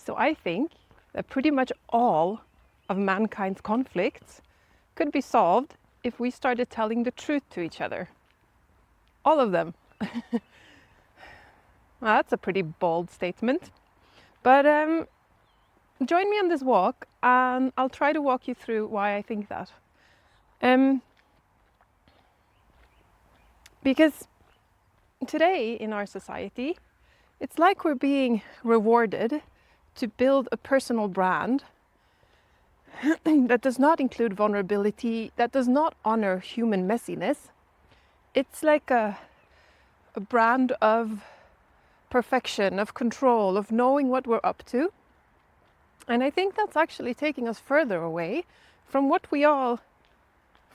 So I think that pretty much all of mankind's conflicts could be solved if we started telling the truth to each other. All of them. Well, that's a pretty bold statement. But join me on this walk and I'll try to walk you through why I think that. Because today in our society, it's like we're being rewarded to build a personal brand that does not include vulnerability, that does not honor human messiness. It's like a brand of perfection, of control, of knowing what we're up to. And I think that's actually taking us further away from what we all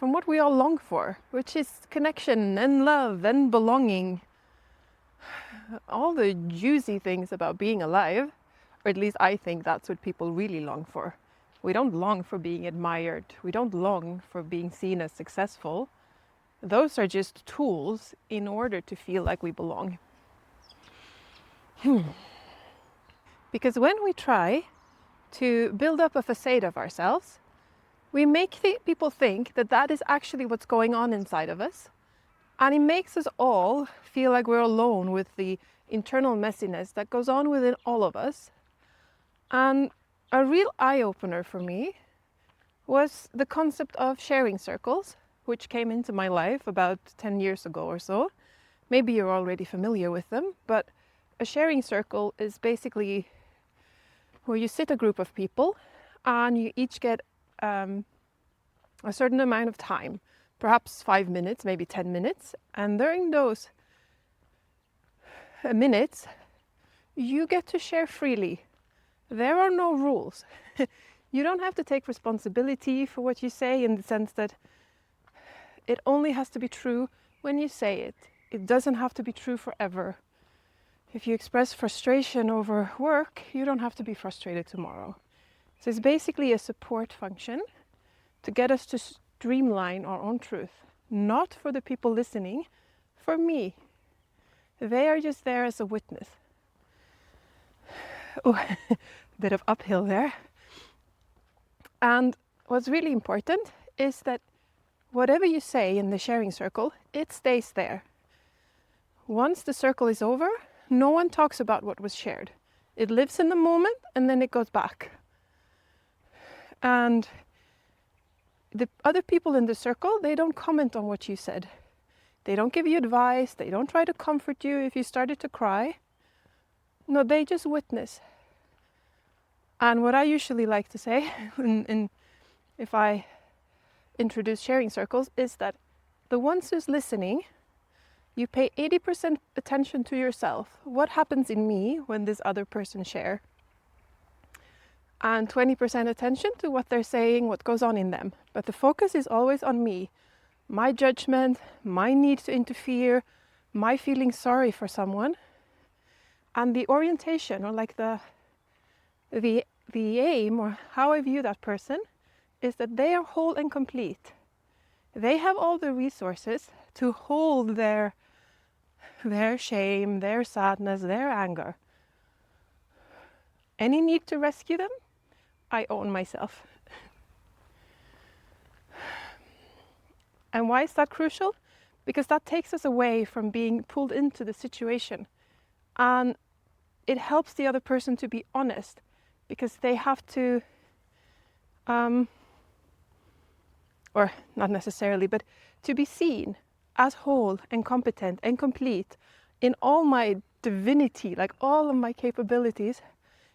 long for, which is connection and love and belonging. All the juicy things about being alive, or at least I think that's what people really long for. We don't long for being admired. We don't long for being seen as successful. Those are just tools in order to feel like we belong. Because when we try to build up a facade of ourselves, we make people think that that is actually what's going on inside of us. And it makes us all feel like we're alone with the internal messiness that goes on within all of us. And a real eye-opener for me was the concept of sharing circles, which came into my life about 10 years ago or so. Maybe you're already familiar with them, but a sharing circle is basically where you sit a group of people and you each get a certain amount of time, perhaps 5 minutes, maybe 10 minutes. And during those minutes, you get to share freely. There are no rules. You don't have to take responsibility for what you say, in the sense that it only has to be true when you say it. It doesn't have to be true forever. If you express frustration over work, you don't have to be frustrated tomorrow. So it's basically a support function to get us to streamline our own truth. Not for the people listening, for me. They are just there as a witness. Oh, a bit of uphill there. And what's really important is that whatever you say in the sharing circle, it stays there. Once the circle is over, no one talks about what was shared. It lives in the moment and then it goes back. And the other people in the circle, they don't comment on what you said. They don't give you advice. They don't try to comfort you if you started to cry. No, they just witness. And what I usually like to say, if I introduce sharing circles, is that the ones who's listening, you pay 80% attention to yourself. What happens in me when this other person shares? And 20% attention to what they're saying, what goes on in them. But the focus is always on me. My judgment, my need to interfere, my feeling sorry for someone. And the orientation, or like the aim, or how I view that person, is that they are whole and complete. They have all the resources to hold their shame, their sadness, their anger. Any need to rescue them, I own myself. And why is that crucial? Because that takes us away from being pulled into the situation. And it helps the other person to be honest, because they have to, or not necessarily, but to be seen as whole and competent and complete in all my divinity, like all of my capabilities.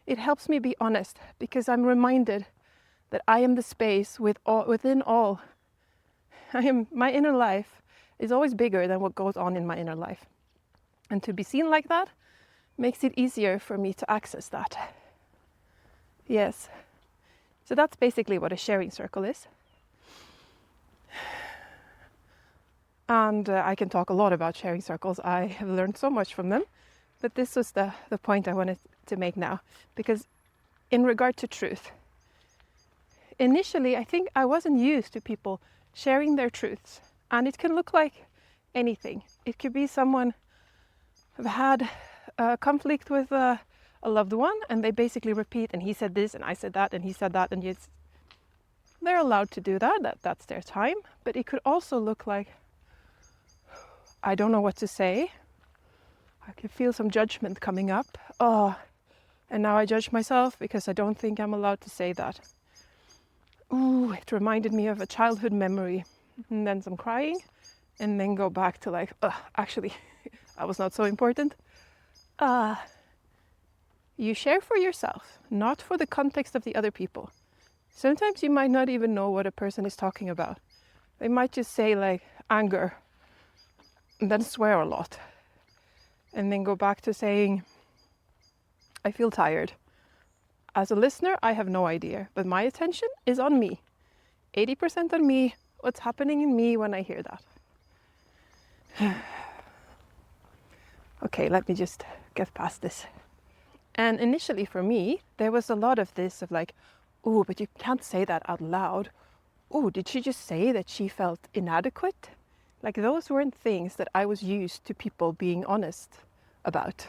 It helps me be honest, because I'm reminded that I am the space within all. My inner life is always bigger than what goes on in my inner life. And to be seen like that makes it easier for me to access that. Yes. So that's basically what a sharing circle is. And I can talk a lot about sharing circles. I have learned so much from them. But this was the point I wanted to make now. Because in regard to truth, initially I think I wasn't used to people sharing their truths. And it can look like anything. It could be someone who had a conflict with a a loved one, and they basically repeat, and he said this, and I said that, and he said that, and they're allowed to do that. That's their time. But it could also look like, I don't know what to say. I can feel some judgment coming up. Oh, and now I judge myself because I don't think I'm allowed to say that. Ooh, it reminded me of a childhood memory. And then some crying, and then go back to like, actually, that was not so important. You share for yourself, not for the context of the other people. Sometimes you might not even know what a person is talking about. They might just say like anger, and then swear a lot. And then go back to saying, I feel tired. As a listener, I have no idea, but my attention is on me. 80% on me, what's happening in me when I hear that. Okay, let me just get past this. And initially for me, there was a lot of this of like, oh, but you can't say that out loud. Oh, did she just say that she felt inadequate? Like those weren't things that I was used to people being honest about.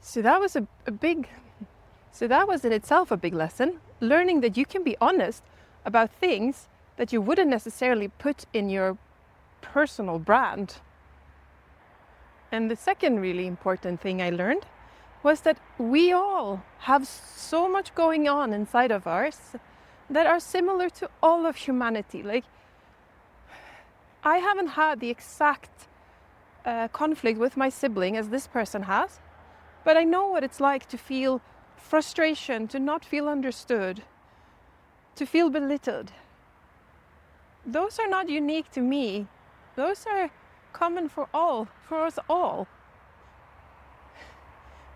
So that was that was in itself a big lesson, learning that you can be honest about things that you wouldn't necessarily put in your personal brand. And the second really important thing I learned was that we all have so much going on inside of us that are similar to all of humanity. Like, I haven't had the exact conflict with my sibling as this person has, but I know what it's like to feel frustration, to not feel understood, to feel belittled. Those are not unique to me. Those are common for us all.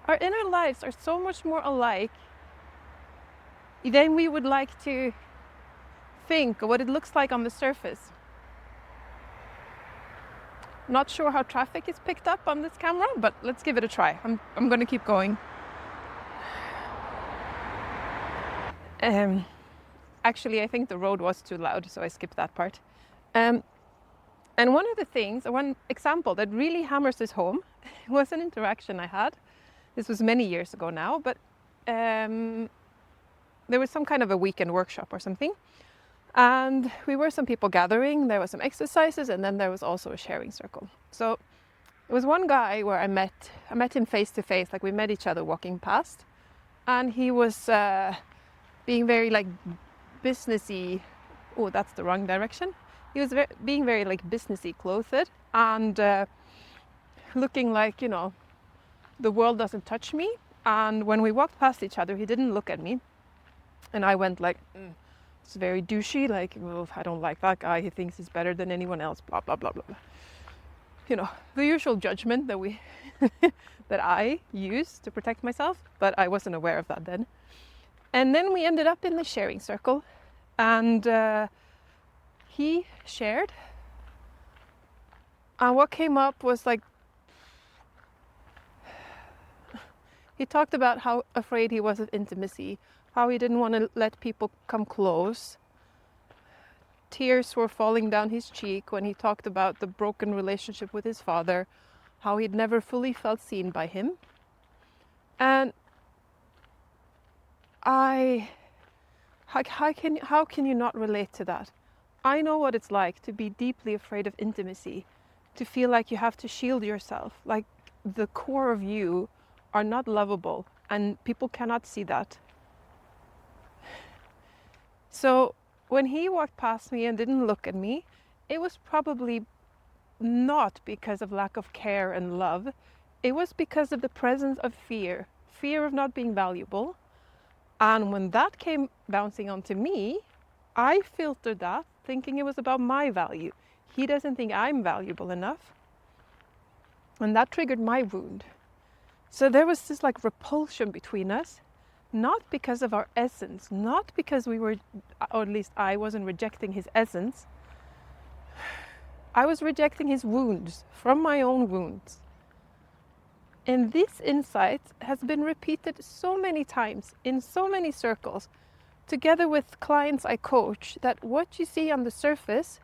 Our inner lives are so much more alike than we would like to think, or what it looks like on the surface. Not sure how traffic is picked up on this camera, but let's give it a try. I'm going to keep going. Actually, I think the road was too loud, so I skipped that part. And one of the things, one example that really hammers this home was an interaction I had. This was many years ago now, but there was some kind of a weekend workshop or something. And we were some people gathering, there were some exercises, and then there was also a sharing circle. So it was one guy where I met him face to face, like we met each other walking past. And he was being very like businessy, oh, that's the wrong direction. He was being very like businessy clothed and looking like, you know, the world doesn't touch me. And when we walked past each other, he didn't look at me. And I went like, it's very douchey, like, well, I don't like that guy, he thinks he's better than anyone else, blah, blah, blah, blah. You know, the usual judgment that that I use to protect myself, but I wasn't aware of that then. And then we ended up in the sharing circle, and he shared. And what came up was like, he talked about how afraid he was of intimacy, how he didn't want to let people come close. Tears were falling down his cheek when he talked about the broken relationship with his father, how he'd never fully felt seen by him. And how can you not relate to that? I know what it's like to be deeply afraid of intimacy, to feel like you have to shield yourself, like the core of you are not lovable and people cannot see that. So when he walked past me and didn't look at me, it was probably not because of lack of care and love. It was because of the presence of fear of not being valuable. And when that came bouncing onto me, I filtered that thinking it was about my value. He doesn't think I'm valuable enough. And that triggered my wound. So there was this like repulsion between us. Not because of our essence, not because we were, or at least I wasn't rejecting his essence. I was rejecting his wounds from my own wounds. And this insight has been repeated so many times in so many circles, together with clients I coach, that what you see on the surface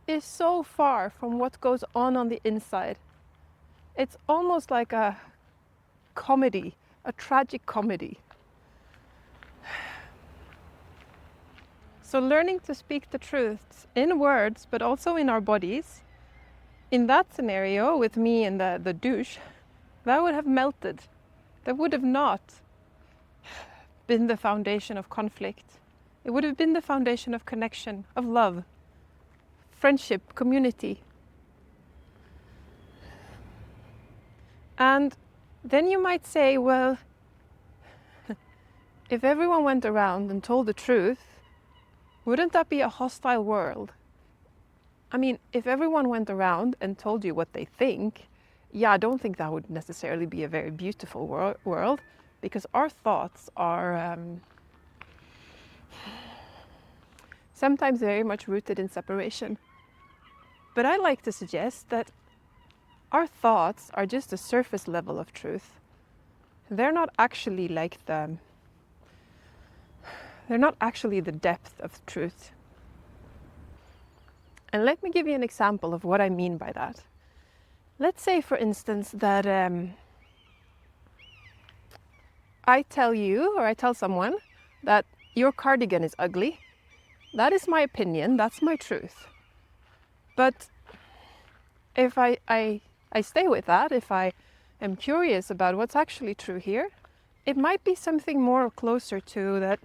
is so far from what goes on the inside. It's almost like a comedy a tragic comedy. So learning to speak the truth in words, but also in our bodies, in that scenario with me and the douche, that would have melted. That would have not been the foundation of conflict. It would have been the foundation of connection, of love, friendship, community. And then you might say, well, if everyone went around and told the truth, wouldn't that be a hostile world? I mean, if everyone went around and told you what they think, yeah, I don't think that would necessarily be a very beautiful world, because our thoughts are sometimes very much rooted in separation. But I like to suggest that our thoughts are just a surface level of truth. They're not actually they're not actually the depth of truth. And let me give you an example of what I mean by that. Let's say, for instance, that I tell you, or I tell someone, that your cardigan is ugly. That is my opinion, that's my truth. But if I stay with that, if I am curious about what's actually true here, it might be something more closer to that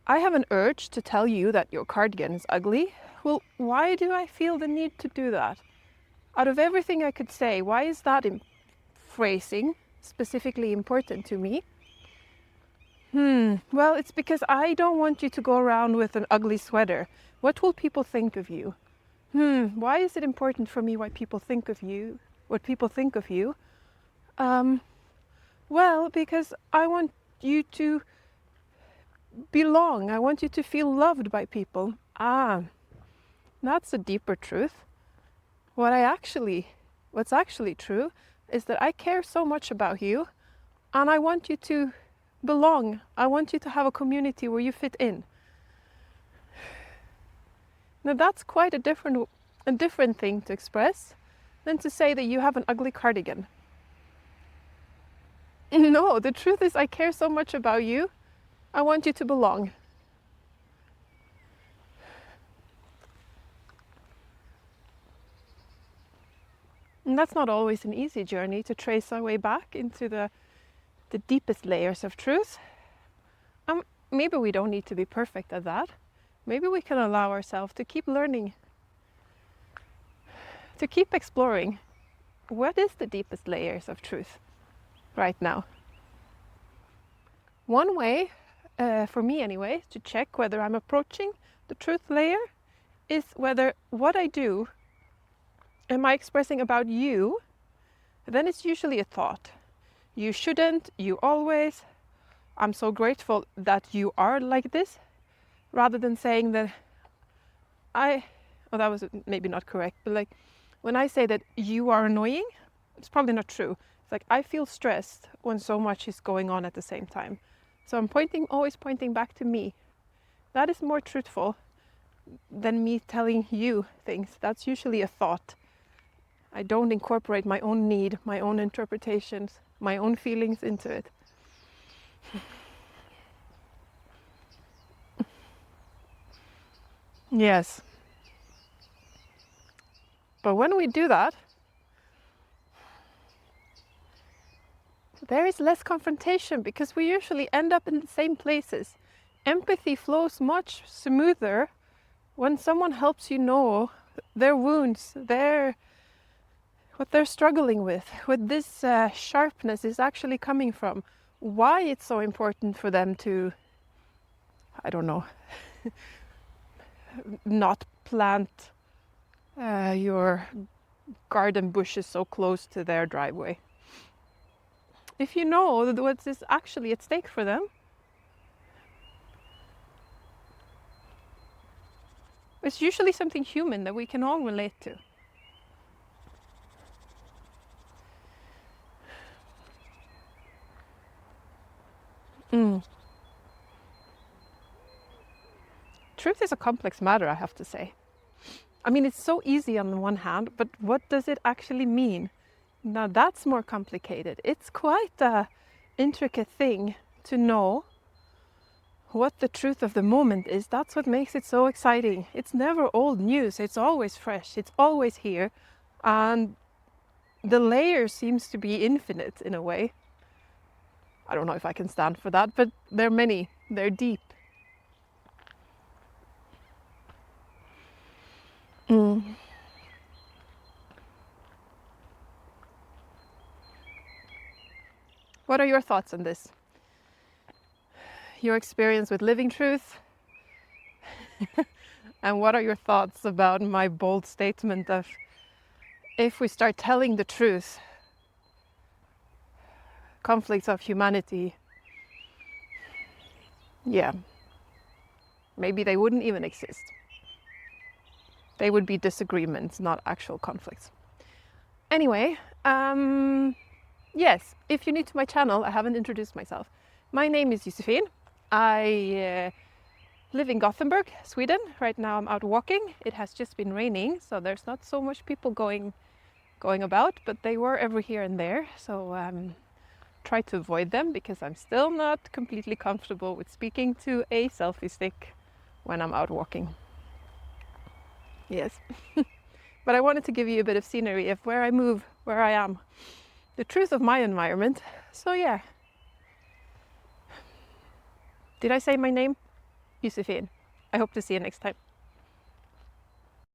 I have an urge to tell you that your cardigan is ugly. Well, why do I feel the need to do that? Out of everything I could say, why is that phrasing specifically important to me? Well, it's because I don't want you to go around with an ugly sweater. What will people think of you? Why is it important for me what people think of you? Well, because I want you to belong. I want you to feel loved by people. That's a deeper truth. What's actually true is that I care so much about you, and I want you to belong. I want you to have a community where you fit in. Now that's quite a different thing to express than to say that you have an ugly cardigan. No, the truth is I care so much about you. I want you to belong. And that's not always an easy journey to trace our way back into the deepest layers of truth. Maybe we don't need to be perfect at that. Maybe we can allow ourselves to keep learning, to keep exploring what is the deepest layers of truth right now. One way, for me anyway, to check whether I'm approaching the truth layer is whether what I do, am I expressing about you? Then it's usually a thought. You shouldn't, you always, I'm so grateful that you are like this, rather than saying that that was maybe not correct, but like when I say that you are annoying, it's probably not true. It's like I feel stressed when so much is going on at the same time. So I'm always pointing back to me. That is more truthful than me telling you things. That's usually a thought. I don't incorporate my own need, my own interpretations, my own feelings into it. Yes. But when we do that, there is less confrontation because we usually end up in the same places. Empathy flows much smoother when someone helps you know their wounds, what they're struggling with, what this sharpness is actually coming from, why it's so important for them to, I don't know, not plant your garden bushes so close to their driveway. If you know what is actually at stake for them, it's usually something human that we can all relate to. Truth is a complex matter, I have to say. I mean, it's so easy on the one hand, but what does it actually mean? Now that's more complicated. It's quite intricate thing to know what the truth of the moment is. That's what makes it so exciting. It's never old news, it's always fresh, it's always here, and the layer seems to be infinite in a way. I don't know if I can stand for that, but they're many, they're deep. What are your thoughts on this? Your experience with living truth? And what are your thoughts about my bold statement of if we start telling the truth, conflicts of humanity, yeah, maybe they wouldn't even exist. They would be disagreements, not actual conflicts. Anyway, yes, if you're new to my channel, I haven't introduced myself. My name is Josephine. I live in Gothenburg, Sweden. Right now I'm out walking. It has just been raining, so there's not so much people going about, but they were every here and there. So try to avoid them because I'm still not completely comfortable with speaking to a selfie stick when I'm out walking. Yes. But I wanted to give you a bit of scenery of where I move, where I am, the truth of my environment. So yeah. Did I say my name? Josephine. I hope to see you next time.